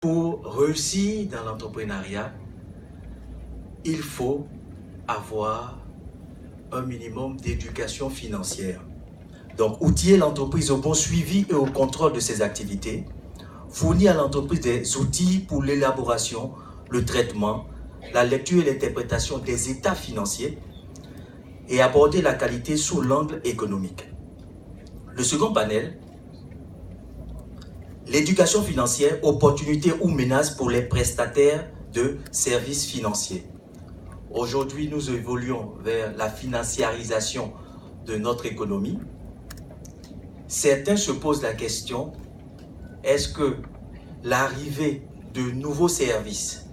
Pour réussir dans l'entrepreneuriat, il faut avoir un minimum d'éducation financière. Donc, outiller l'entreprise au bon suivi et au contrôle de ses activités, fournir à l'entreprise des outils pour l'élaboration, le traitement, la lecture et l'interprétation des états financiers et aborder la qualité sous l'angle économique. Le second panel, l'éducation financière, opportunités ou menaces pour les prestataires de services financiers. Aujourd'hui, nous évoluons vers la financiarisation de notre économie. Certains se posent la question, est-ce que l'arrivée de nouveaux services,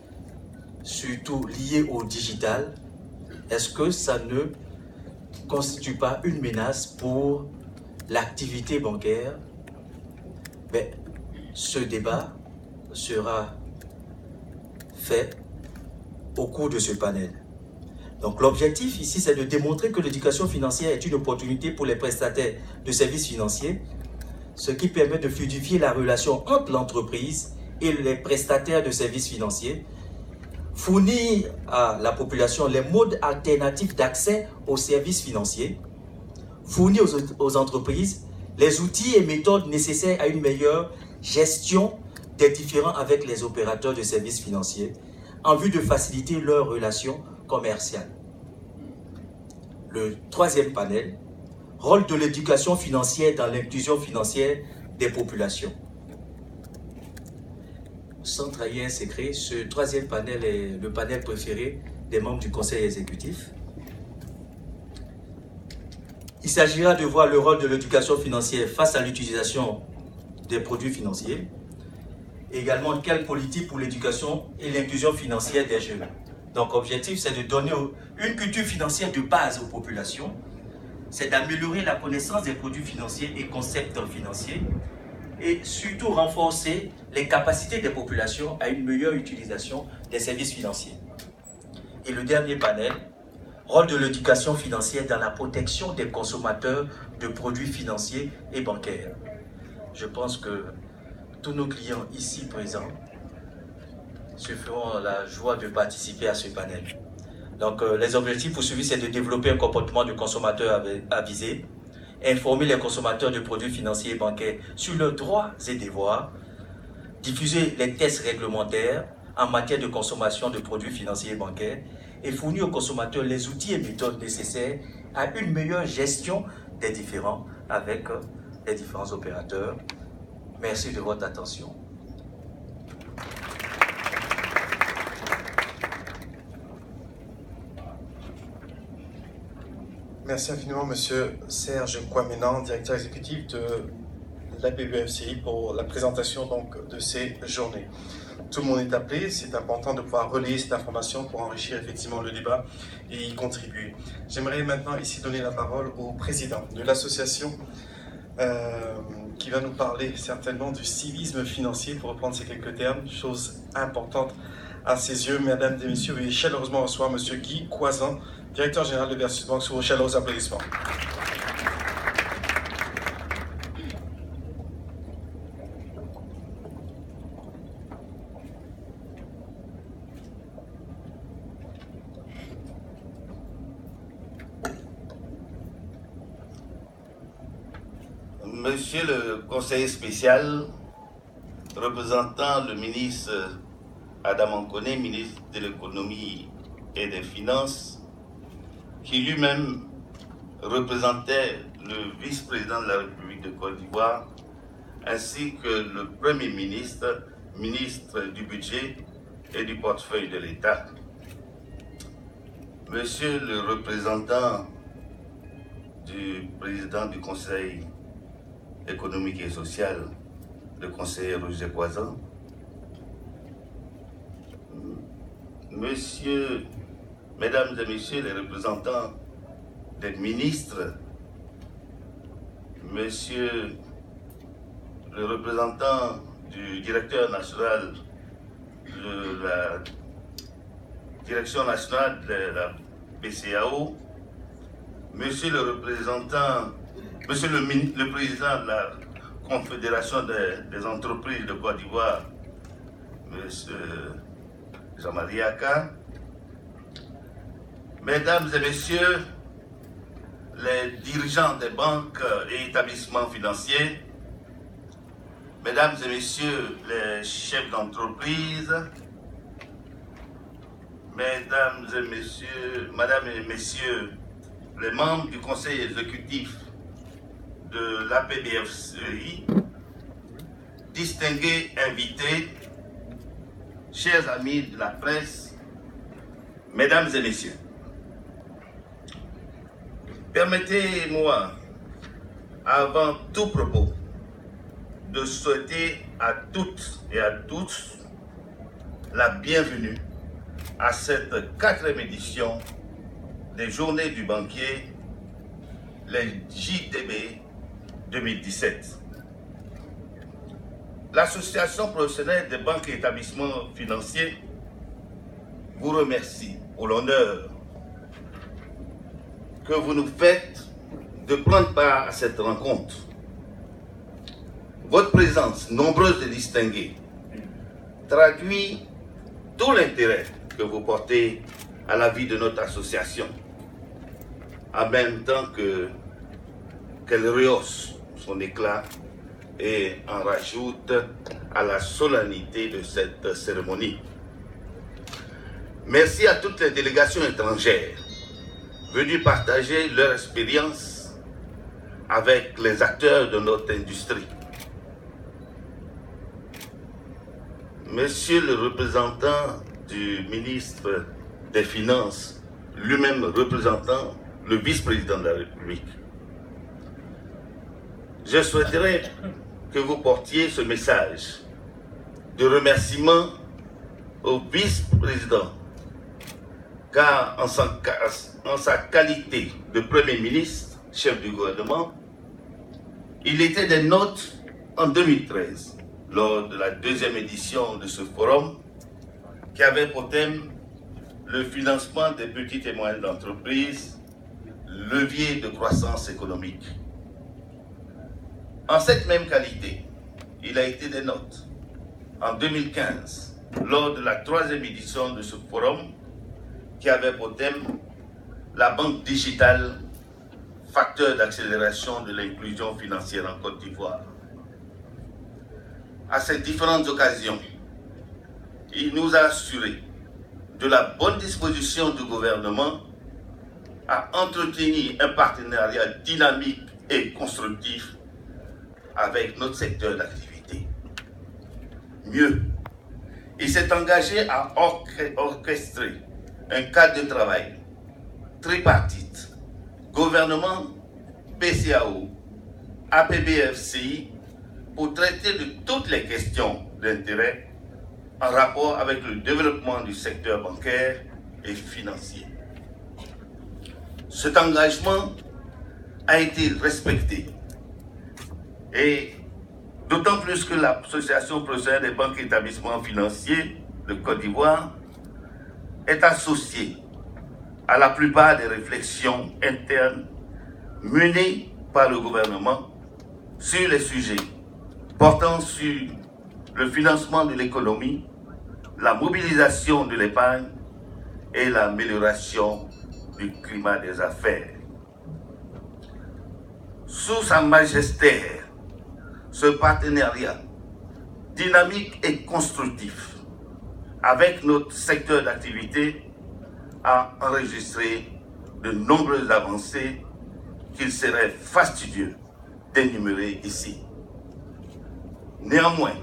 surtout liés au digital, est-ce que ça ne constitue pas une menace pour l'activité bancaire? Mais ce débat sera fait au cours de ce panel. Donc l'objectif ici, c'est de démontrer que l'éducation financière est une opportunité pour les prestataires de services financiers, ce qui permet de fluidifier la relation entre l'entreprise et les prestataires de services financiers, fournir à la population les modes alternatifs d'accès aux services financiers, fournir aux entreprises les outils et méthodes nécessaires à une meilleure gestion des différends avec les opérateurs de services financiers en vue de faciliter leurs relations commerciales. Le troisième panel, rôle de l'éducation financière dans l'inclusion financière des populations. Sans trahir un secret, ce troisième panel est le panel préféré des membres du conseil exécutif. Il s'agira de voir le rôle de l'éducation financière face à l'utilisation des produits financiers. Et également, quelle politique pour l'éducation et l'inclusion financière des jeunes. Donc, l'objectif, c'est de donner une culture financière de base aux populations. C'est d'améliorer la connaissance des produits financiers et concepts financiers. Et surtout, renforcer les capacités des populations à une meilleure utilisation des services financiers. Et le dernier panel, rôle de l'éducation financière dans la protection des consommateurs de produits financiers et bancaires. Je pense que tous nos clients ici présents se feront la joie de participer à ce panel. Donc, les objectifs poursuivis, c'est de développer un comportement de consommateur avisé, informer les consommateurs de produits financiers et bancaires sur leurs droits et devoirs, diffuser les tests réglementaires en matière de consommation de produits financiers et bancaires et fournir aux consommateurs les outils et méthodes nécessaires à une meilleure gestion des différends avec les différents opérateurs. Merci de votre attention. Merci infiniment, Monsieur Serge Kwamenan, directeur exécutif de l'APBFCI, pour la présentation donc, de ces journées. Tout le monde est appelé, c'est important de pouvoir relayer cette information pour enrichir effectivement le débat et y contribuer. J'aimerais maintenant ici donner la parole au président de l'association qui va nous parler certainement du civisme financier, pour reprendre ces quelques termes, chose importante à ses yeux. Mesdames et messieurs, veuillez chaleureusement recevoir Monsieur Guy Coisan, directeur général de Versus Bank, sous vos chaleureux applaudissements. Monsieur le conseiller spécial, représentant le ministre Adam Ankone, ministre de l'économie et des finances, qui lui-même représentait le vice-président de la République de Côte d'Ivoire, ainsi que le Premier ministre, ministre du budget et du portefeuille de l'État. Monsieur le représentant du président du Conseil économique et social, le conseiller Roger Coisan, Mesdames et messieurs les représentants des ministres, monsieur le représentant du directeur national de la direction nationale de la BCAO, monsieur le représentant, monsieur le président de la Confédération des entreprises de Côte d'Ivoire, Jean-Marie Aka, Mesdames et Messieurs les dirigeants des banques et établissements financiers, Mesdames et Messieurs les chefs d'entreprise, Mesdames et Messieurs, Madame et Messieurs les membres du Conseil exécutif de l'APBFCI, distingués invités, chers amis de la presse, Mesdames et Messieurs, permettez-moi, avant tout propos, de souhaiter à toutes et à tous la bienvenue à cette 4e édition des Journées du banquier, les JDB 2017. L'Association professionnelle des banques et établissements financiers vous remercie pour l'honneur que vous nous faites de prendre part à cette rencontre. Votre présence nombreuse et distinguée traduit tout l'intérêt que vous portez à la vie de notre association, en même temps qu'elle rehausse son éclat et en rajoute à la solennité de cette cérémonie. Merci à toutes les délégations étrangères venues partager leur expérience avec les acteurs de notre industrie. Monsieur le représentant du ministre des Finances, lui-même représentant le vice-président de la République, je souhaiterais que vous portiez ce message de remerciement au vice-président, car en sa qualité de Premier ministre, chef du gouvernement, il était des nôtres en 2013, lors de la 2e édition de ce forum, qui avait pour thème le financement des petites et moyennes entreprises, levier de croissance économique. En cette même qualité, il a été des nôtres en 2015, lors de la 3e édition de ce forum, qui avait pour thème la banque digitale, facteur d'accélération de l'inclusion financière en Côte d'Ivoire. À ces différentes occasions, il nous a assuré de la bonne disposition du gouvernement à entretenir un partenariat dynamique et constructif avec notre secteur d'activité. Mieux, il s'est engagé à orchestrer un cadre de travail tripartite, gouvernement, BCAO, APBFCI, pour traiter de toutes les questions d'intérêt en rapport avec le développement du secteur bancaire et financier. Cet engagement a été respecté et d'autant plus que l'Association professionnelle des banques et établissements financiers de Côte d'Ivoire est associée à la plupart des réflexions internes menées par le gouvernement sur les sujets portant sur le financement de l'économie, la mobilisation de l'épargne et l'amélioration du climat des affaires. Sous Sa Majesté, ce partenariat dynamique et constructif avec notre secteur d'activité a enregistré de nombreuses avancées qu'il serait fastidieux d'énumérer ici. Néanmoins,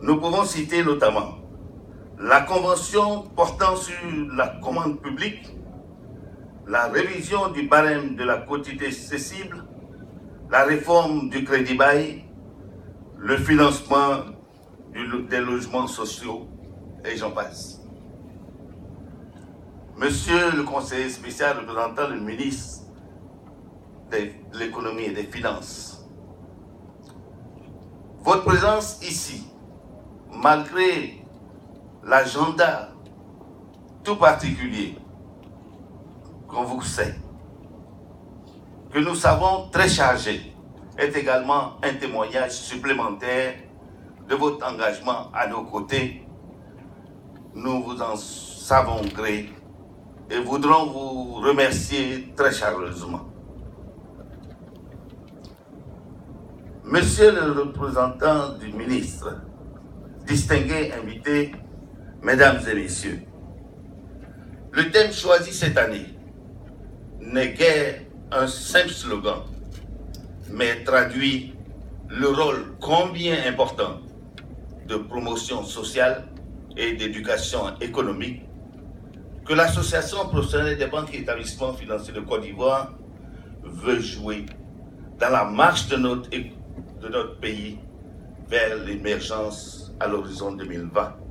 nous pouvons citer notamment la Convention portant sur la commande publique, la révision du barème de la quotité cessible, la réforme du crédit-bail, le financement des logements sociaux, et j'en passe. Monsieur le conseiller spécial représentant le ministre de l'économie et des finances, votre présence ici, malgré l'agenda tout particulier qu'on vous sait, que nous savons très chargé, est également un témoignage supplémentaire de votre engagement à nos côtés nous vous en savons gré et voudrons vous remercier très chaleureusement. Monsieur le représentant du ministre, distingués invités, mesdames et messieurs, le thème choisi cette année n'est guère un simple slogan, mais traduit le rôle combien important de promotion sociale et d'éducation économique que l'Association professionnelle des banques et établissements financiers de Côte d'Ivoire veut jouer dans la marche de notre pays vers l'émergence à l'horizon 2020.